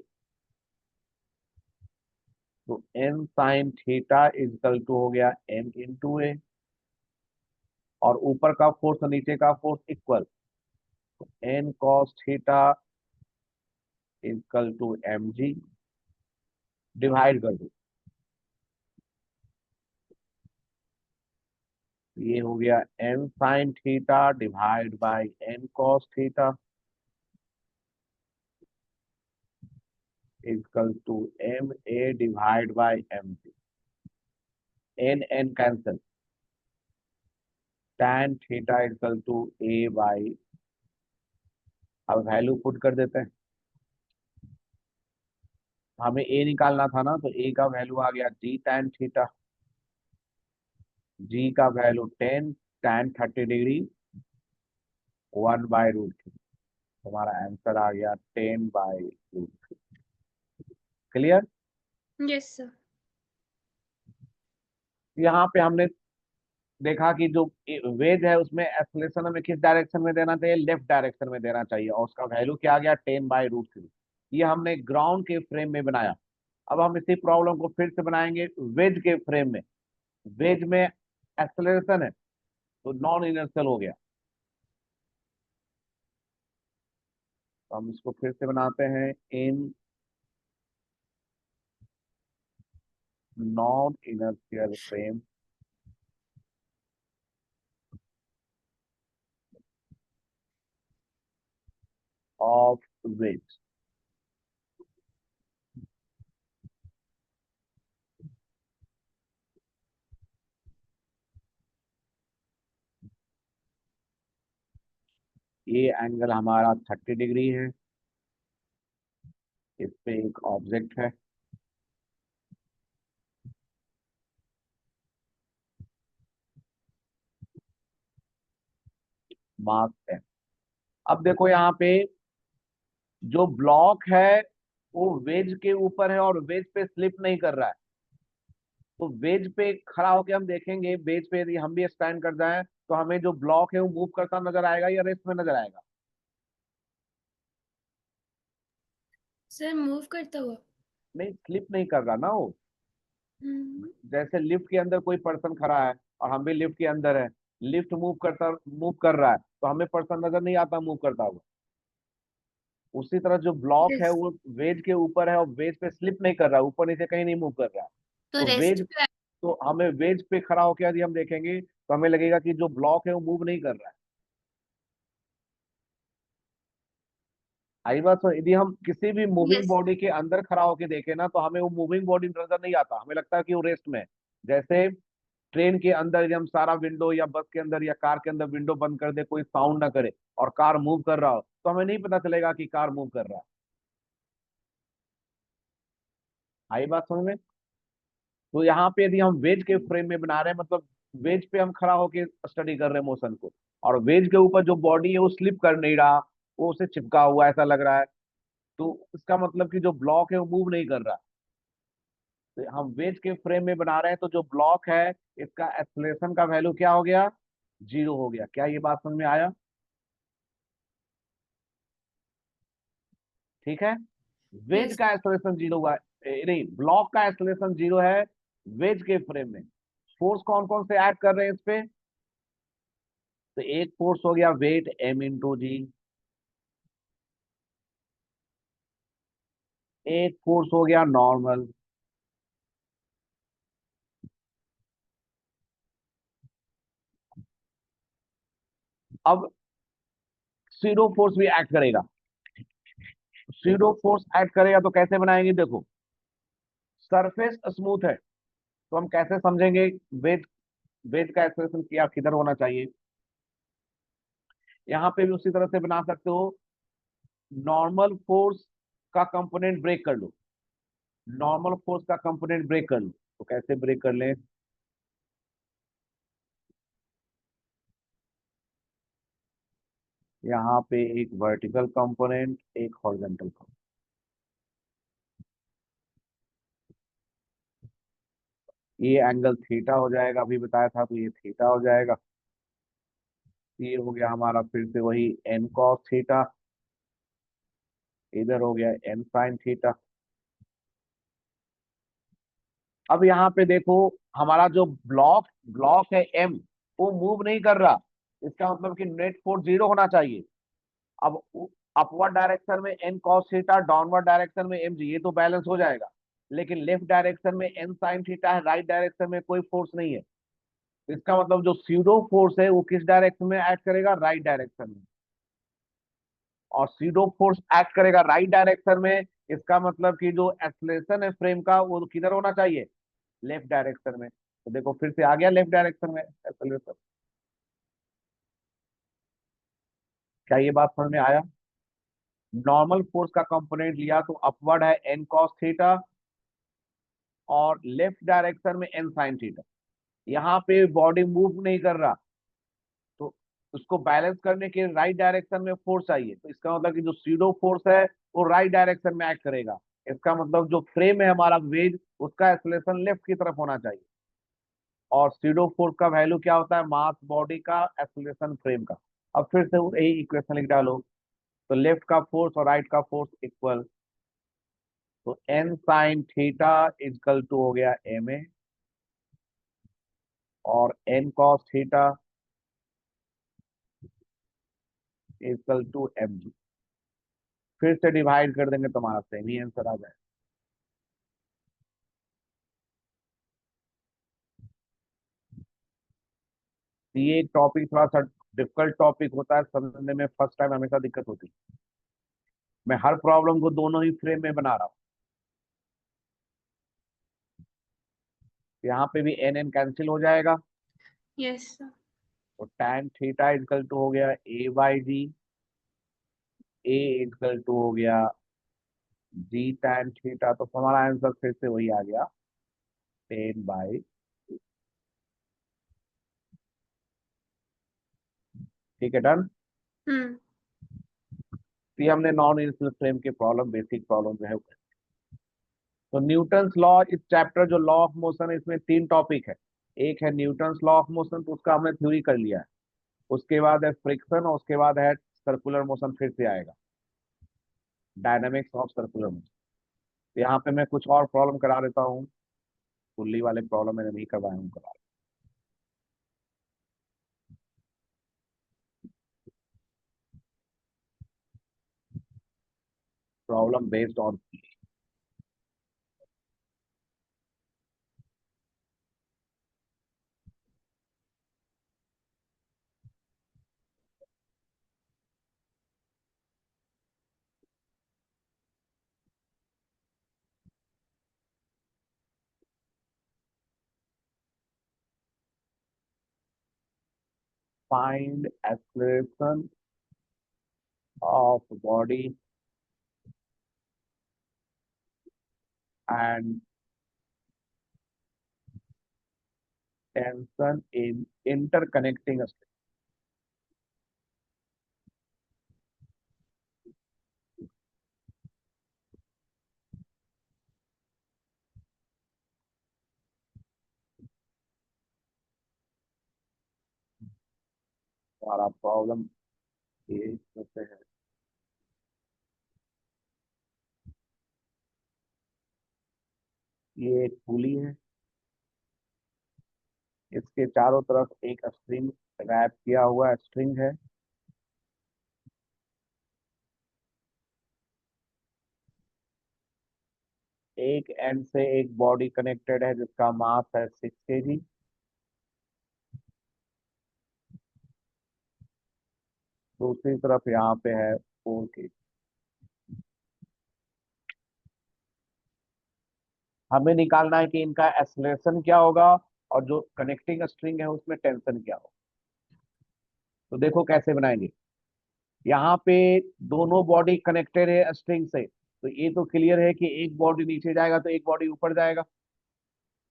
तो n sin theta is equal to हो गया m इंटू ए, और ऊपर का फोर्स और नीचे का force equal. n cos theta is equal to mg, divide कर दो। ये हो गया n sin theta divide by n cos theta is equal to m a divide by m g। n n cancel, tan theta is equal to a by, अब value put कर देते हैं। हमें a निकालना था ना, तो a का वैल्यू आ गया g tan थीटा, g का वैल्यू 10 tan 30 डिग्री 1/√3। हमारा आंसर आ गया 10/√3। क्लियर। Yes sir. यहाँ पे हमने देखा कि जो वेज है उसमें एक्सलेशन हमें किस डायरेक्शन में देना चाहिए, लेफ्ट डायरेक्शन में देना चाहिए, और उसका वैल्यू क्या आ गया 10/√3। ये हमने ग्राउंड के फ्रेम में बनाया। अब हम इसी प्रॉब्लम को फिर से बनाएंगे वेज के फ्रेम में। वेज में एक्सेलरेशन है तो नॉन इनर्शियल हो गया। तो हम इसको फिर से बनाते हैं in non inertial frame of ways. ये एंगल हमारा 30 डिग्री है। इस पे एक ऑब्जेक्ट है, मास है। अब देखो यहाँ पे जो ब्लॉक है वो वेज के ऊपर है और वेज पे स्लिप नहीं कर रहा है। तो वेज पे खड़ा होके हम देखेंगे, वेज पे यदि हम भी स्टैंड कर जाएं तो हमें जो ब्लॉक है वो मूव करता नजर आएगा या रेस्ट में नजर आएगा? सर मूव करता हुआ। नहीं, स्लिप नहीं कर रहा ना वो। हम्म। जैसे लिफ्ट के अंदर कोई पर्सन खड़ा है और हम भी लिफ्ट के अंदर है, लिफ्ट मूव कर रहा है तो हमें पर्सन नजर नहीं आता मूव करता हुआ। उसी तरह जो ब्लॉक है यस। वो वेज के ऊपर है और वेज पे स्लिप नहीं कर रहा है, ऊपर नीचे कहीं नहीं मूव कर रहा है। तो तो रेस्ट वेज, पे। तो हमें वेज पे खड़ा होकर यदि हम देखेंगे तो हमें लगेगा कि जो ब्लॉक है वो मूव नहीं कर रहा है। आई बात? तो यदि हम किसी भी मूविंग यस। बॉडी के अंदर खड़ा होकर देखें ना तो हमें वो मूविंग बॉडी नजर नहीं आता, हमें लगता है कि वो रेस्ट में है। जैसे ट्रेन के अंदर यदि हम सारा विंडो या बस के अंदर या कार के अंदर विंडो बंद कर दे, कोई साउंड ना करे और कार मूव कर रहा हो तो हमें नहीं पता चलेगा कि कार मूव कर रहा है। आई बात समझ में? तो यहाँ पे यदि हम वेज के फ्रेम में बना रहे हैं, मतलब वेज पे हम खड़ा होके स्टडी कर रहे हैं मोशन को, और वेज के ऊपर जो बॉडी है वो स्लिप कर नहीं रहा, वो उसे चिपका हुआ ऐसा लग रहा है, तो इसका मतलब कि जो ब्लॉक है वो मूव नहीं कर रहा। तो हम वेज के फ्रेम में बना रहे हैं तो जो ब्लॉक है इसका एक्सेलरेशन का वैल्यू क्या हो गया? 0 हो गया। क्या ये बात समझ में आया? ठीक है। Veg yes. का एक्सेलरेशन 0 हुआ नहीं, ब्लॉक का एक्सेलरेशन 0 है वेज के फ्रेम में। फोर्स कौन कौन से ऐड कर रहे हैं इस पे? तो एक फोर्स हो गया वेट m × g, एक फोर्स हो गया नॉर्मल, अब सीडो फोर्स भी ऐड करेगा। सीडो फोर्स ऐड करेगा तो कैसे बनाएंगे? देखो, सरफेस स्मूथ है तो हम कैसे समझेंगे वेज, वेज का एक्सेलरेशन क्या किधर होना चाहिए? यहाँ पे भी उसी तरह से बना सकते हो। नॉर्मल फोर्स का कंपोनेंट ब्रेक कर लो, नॉर्मल फोर्स का कंपोनेंट ब्रेक कर लो। तो कैसे ब्रेक कर लें? यहाँ पे एक वर्टिकल कंपोनेंट, एक हॉरिजॉन्टल कंपोनेंट। ये एंगल थीटा हो जाएगा, अभी बताया था तो ये थीटा हो जाएगा। ये हो गया हमारा फिर से वही n cos थीटा, इधर हो गया n sin थीटा। अब यहाँ पे देखो, हमारा जो ब्लॉक ब्लॉक है m, वो मूव नहीं कर रहा, इसका मतलब कि नेट फोर्स 0 होना चाहिए। अब अपवर्ड डायरेक्शन में n cos theta, downward direction में mg, ये तो बैलेंस हो जाएगा। लेकिन लेफ्ट डायरेक्शन में n sin थीटा है, राइट डायरेक्शन में कोई फोर्स नहीं है। तो इसका मतलब जो सीडो फोर्स है वो किस डायरेक्शन में ऐड करेगा? राइट डायरेक्शन में। और सीडो फोर्स एक्ट करेगा राइट डायरेक्शन में, इसका मतलब कि जो एक्सलेशन है फ्रेम का वो किधर होना चाहिए? लेफ्ट डायरेक्शन में। तो देखो फिर से आ गया लेफ्ट डायरेक्शन में एक्सलेशन। क्या ये बात समझ में आया? नॉर्मल फोर्स का कंपोनेंट लिया तो अपवर्ड है n cos थीटा और लेफ्ट डायरेक्शन में n sin थीटा। यहाँ पे बॉडी मूव नहीं कर रहा तो उसको बैलेंस करने के राइट डायरेक्शन में फोर्स चाहिए, तो इसका मतलब कि जो सीडो फोर्स है वो राइट डायरेक्शन में एक्ट करेगा। इसका मतलब जो फ्रेम है हमारा वेज, उसका एक्सेलरेशन लेफ्ट की तरफ होना चाहिए। और सीडो फोर्स का वैल्यू क्या होता है? मास बॉडी का एक्सेलरेशन फ्रेम का। अब फिर से यही इक्वेशन लिख डालो, तो लेफ्ट का फोर्स और राइट का फोर्स इक्वल, तो n sine theta is equal to हो गया ma, और n cos theta is equal to mg। फिर से डिवाइड कर देंगे, तुम्हारा सेम ही आंसर आ जाए। ये एक टॉपिक थोड़ा सा डिफिकल्ट टॉपिक होता है समझने में, फर्स्ट टाइम हमेशा दिक्कत होती है। मैं हर प्रॉब्लम को दोनों ही फ्रेम में बना रहा हूँ। यहाँ पे भी एन एन कैंसिल हो जाएगा, यस सर। तो tan थीटा इजकल टू हो गया a by G, a is equal to हो गया g tan थीटा। तो हमारा आंसर फिर से वही आ गया 10/। ठीक है, डन। हम्म। तो ये हमने नॉन इनिशियल फ्रेम के प्रॉब्लम, बेसिक प्रॉब्लम जो है वो। तो न्यूटन्स लॉ, इस चैप्टर जो लॉ ऑफ मोशन है, इसमें 3 टॉपिक है। एक है न्यूटन्स लॉ ऑफ मोशन, तो उसका हमने थ्योरी कर लिया है। उसके बाद है फ्रिक्शन, और उसके बाद है सर्कुलर मोशन, फिर से आएगा डायनामिक्स ऑफ सर्कुलर मोशन। तो यहाँ पे मैं कुछ और प्रॉब्लम करा देता हूँ, फुल्ली वाले प्रॉब्लम मैंने नहीं करवाए हूँ, करा problem based on. Find acceleration of body and tension in interconnecting. हमारा प्रॉब्लम ये होते हैं। ये एक पुली है, इसके चारों तरफ एक स्ट्रिंग रैप किया हुआ स्ट्रिंग है। एक एंड से एक बॉडी कनेक्टेड है जिसका मास है 6 kg। दूसरी तरफ यहाँ पे है 4 kg। हमें निकालना है कि इनका एक्सेलरेशन क्या होगा, और जो कनेक्टिंग स्ट्रिंग है उसमें टेंशन क्या होगा। तो देखो कैसे बनाएंगे। यहाँ पे दोनों बॉडी कनेक्टेड है स्ट्रिंग से, तो ये तो क्लियर है कि एक बॉडी नीचे जाएगा तो एक बॉडी ऊपर जाएगा।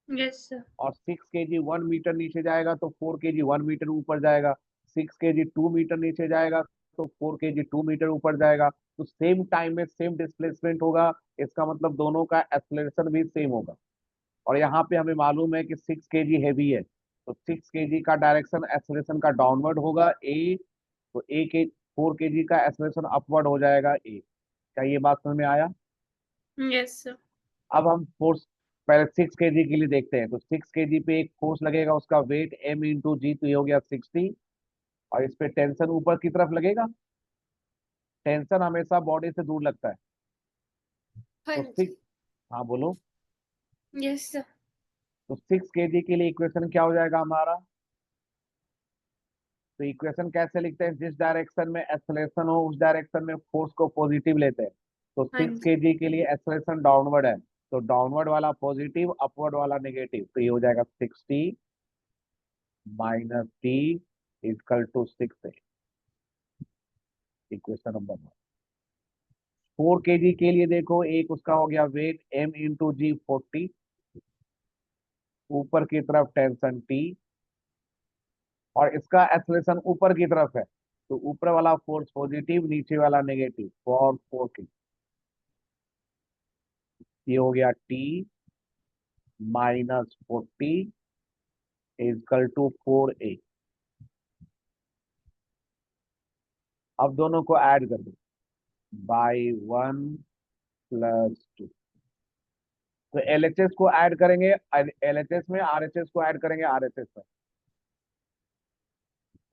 Yes sir. और 6 kg 1 मीटर नीचे जाएगा तो 4 kg 1 मीटर ऊपर जाएगा। 6 kg 2 मीटर नीचे जाएगा तो 4 kg 2 मीटर ऊपर जाएगा। तो सेम टाइम में सेम डिस्प्लेसमेंट होगा, इसका मतलब दोनों का एक्सेलरेशन भी सेम होगा। और यहाँ पे हमें मालूम है कि 6 kg हैवी है, तो 6 kg का डायरेक्शन एक्सेलरेशन का डाउनवर्ड होगा ए। तो ए के 4 kg का एक्सेलरेशन अपवर्ड हो जाएगा ए। क्या ये बात समझ में आया? Yes sir. अब हम फोर्स पहले 6 kg के लिए देखते हैं। तो 6 kg पे एक फोर्स लगेगा, उसका वेट m इंटू जी, तो ये हो गया 60। और इस पे टेंशन ऊपर की तरफ लगेगा। टेंशन हमेशा बॉडी से दूर लगता है। हाँ तो जी। 6, हाँ बोलो। Yes sir. तो 6 kg के लिए इक्वेशन क्या हो जाएगा हमारा? तो इक्वेशन कैसे लिखते हैं? जिस डायरेक्शन में एक्सेलरेशन हो उस डायरेक्शन में फोर्स को पॉजिटिव लेते हैं। तो हाँ सिक्स जी। के जी के लिए एक्सेलरेशन डाउनवर्ड है, तो डाउनवर्ड वाला पॉजिटिव, अपवर्ड वाला नेगेटिव। तो ये हो जाएगा 60 minus T equal to 6। Equation number 1। 4 kg के लिए देखो, एक उसका हो गया वेट m इंटू जी 40, ऊपर की तरफ टेंशन टी, और इसका एक्सेलरेशन ऊपर की तरफ है, तो ऊपर वाला फोर्स पॉजिटिव, नीचे वाला नेगेटिव फॉर 4 kg। ये हो गया T minus 40 is equal to 4a। अब दोनों को ऐड कर दो, बाई 1 प्लस 2। तो एलएचएस को ऐड करेंगे एलएचएस में, आरएचएस को ऐड करेंगे आरएचएस में,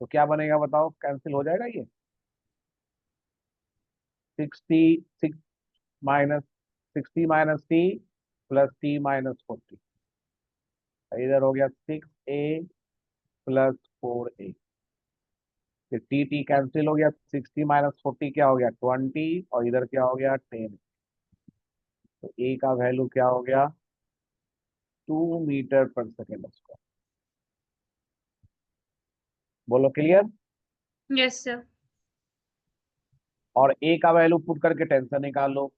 तो क्या बनेगा बताओ, कैंसिल हो जाएगा ये। 66 माइनस 60 - t प्लस t - 40, इधर हो गया 6a प्लस 4a, फिर टी टी कैंसिल हो गया, 60 - 40 क्या हो गया 20, और इधर क्या हो गया 10। तो ए का वैल्यू क्या हो गया 2 मीटर पर सेकेंड स्क्वायर। बोलो क्लियर। Yes sir. और ए का वैल्यू पुट करके टेंशन निकाल लो,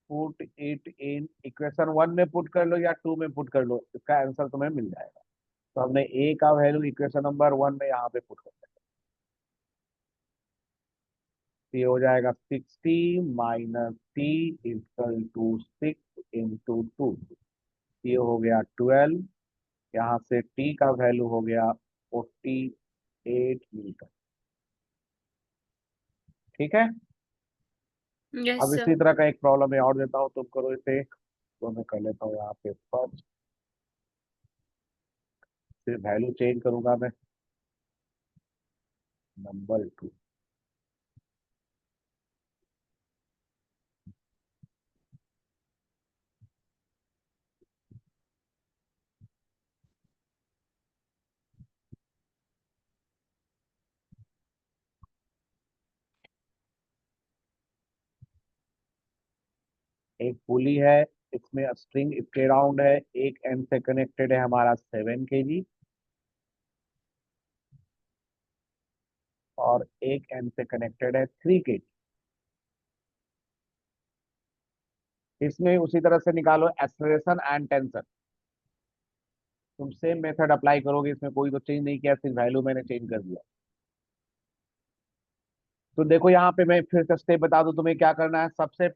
पुट इट इन इक्वेशन 1 में पुट कर लो या 2 में पुट कर लो, इसका आंसर तुम्हें मिल जाएगा। तो हमने ए का वैल्यू इक्वेशन नंबर 1 में यहाँ पे पुट कर दिया, ये हो जाएगा 60 - t = 6 × 2, ये हो गया 12, यहाँ से t का वैल्यू हो गया 48 मीटर। ठीक है। यस अब सर। इसी तरह का एक प्रॉब्लम मैं और देता हूँ, तुम करो इसे, तो मैं कर लेता हूँ यहाँ पे फर्स्ट, फिर वैल्यू चेंज करूंगा मैं, नंबर 2। एक पुली है, इसमें स्ट्रिंग इसके राउंड है, एक एंड से कनेक्टेड है हमारा 7 kg, और एक एंड से कनेक्टेड है 3 kg। इसमें उसी तरह से निकालो एक्सेलरेशन एंड टेंशन। तुम सेम मेथड अप्लाई करोगे, इसमें कोई तो चेंज नहीं किया, सिर्फ वैल्यू मैंने चेंज कर दिया। तो देखो यहाँ पे मैं फिर से स्टेप बता दूं तुम्हें क्या करना है। सबसे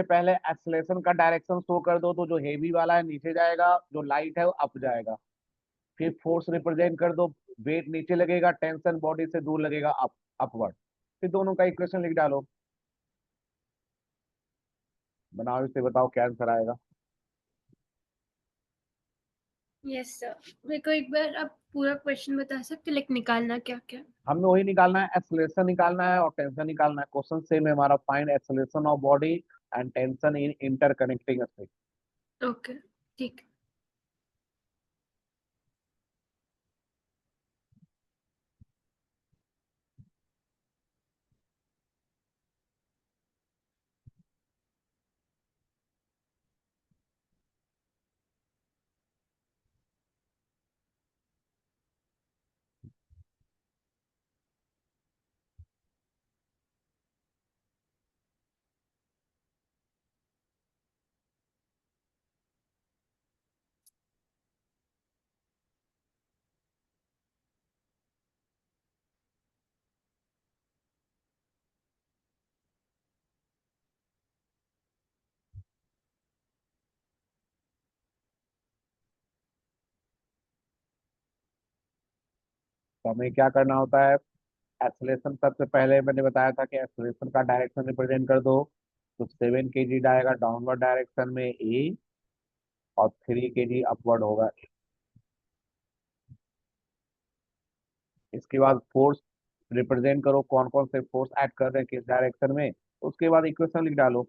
पहले एक्सेलरेशन का डायरेक्शन शो कर दो, तो जो हेवी वाला है नीचे जाएगा, जो लाइट है वो अप जाएगा। फिर फोर्स रिप्रेजेंट कर दो, वेट नीचे लगेगा, टेंशन बॉडी से दूर लगेगा, अपवर्ड। फिर दोनों का इक्वेशन लिख डालो, बनाओ इसे, बताओ क्या आंसर आएगा। Yes sir. मेरे को एक बार आप पूरा क्वेश्चन बता सकते, लाइक निकालना क्या क्या। हमें वही निकालना है, एक्सेलरेशन निकालना है और टेंशन निकालना है। क्वेश्चन सेम है हमारा, find acceleration of body and tension in interconnecting string. Okay ठीक। तो हमें क्या करना होता है, एक्सेलरेशन सबसे पहले मैंने बताया था कि एक्सेलरेशन का डायरेक्शन रिप्रेजेंट कर दो। तो 7 kg जाएगा डाउनवर्ड डायरेक्शन में ए, और 3 kg अपवर्ड होगा। इसके बाद फोर्स रिप्रेजेंट करो, कौन कौन से फोर्स ऐड कर रहे हैं किस डायरेक्शन में, उसके बाद इक्वेशन लिख डालो।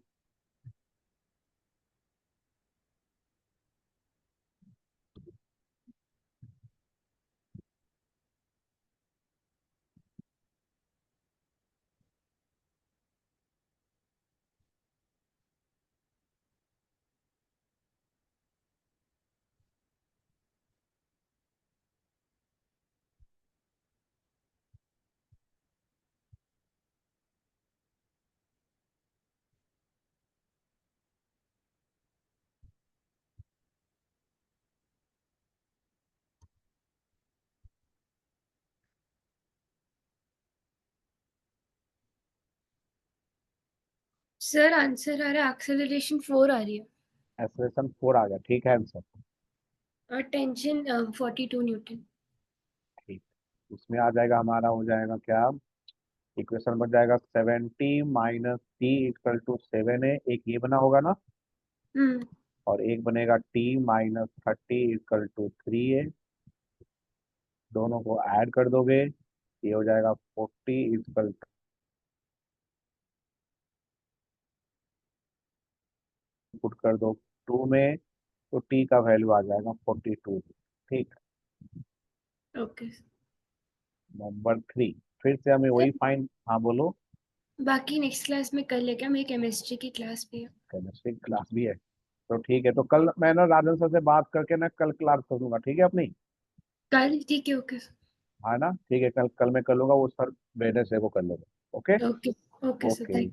सर आंसर आ रहा है एक्सेलरेशन 4 आ रही है। एक्सेलरेशन 4 आ गया, ठीक है आंसर। और टेंशन 42 न्यूटन। ठीक, उसमें आ जाएगा हमारा, हो जाएगा क्या इक्वेशन बन जाएगा 70 माइनस टी इक्वल टू 7 है, एक ये बना होगा ना, हम्म और एक बनेगा टी माइनस 30 इक्वल टू 3 है। दोनों को ऐड कर दोगे, ये हो जाएगा 40 इक्वल, पुट कर दो 2 में, तो टी का वैल्यू आ जाएगा 42। ठीक। ओके। नंबर 3, फिर से हमें वही फाइन, हाँ बोलो। बाकी नेक्स्ट क्लास में कर ले क्या, मेरी केमिस्ट्री की क्लास भी है। केमिस्ट्री क्लास भी है, तो ठीक है, तो कल मैं ना राजन सर से बात करके ना कल क्लास करूंगा, ठीक है अपनी। कल ठीक है, ओके। हाँ ना, ठीक है, कल कल मैं कर लूंगा, वो सर वेडनेसडे को कर लेंगे। Okay. Okay. Okay sir, okay. Thank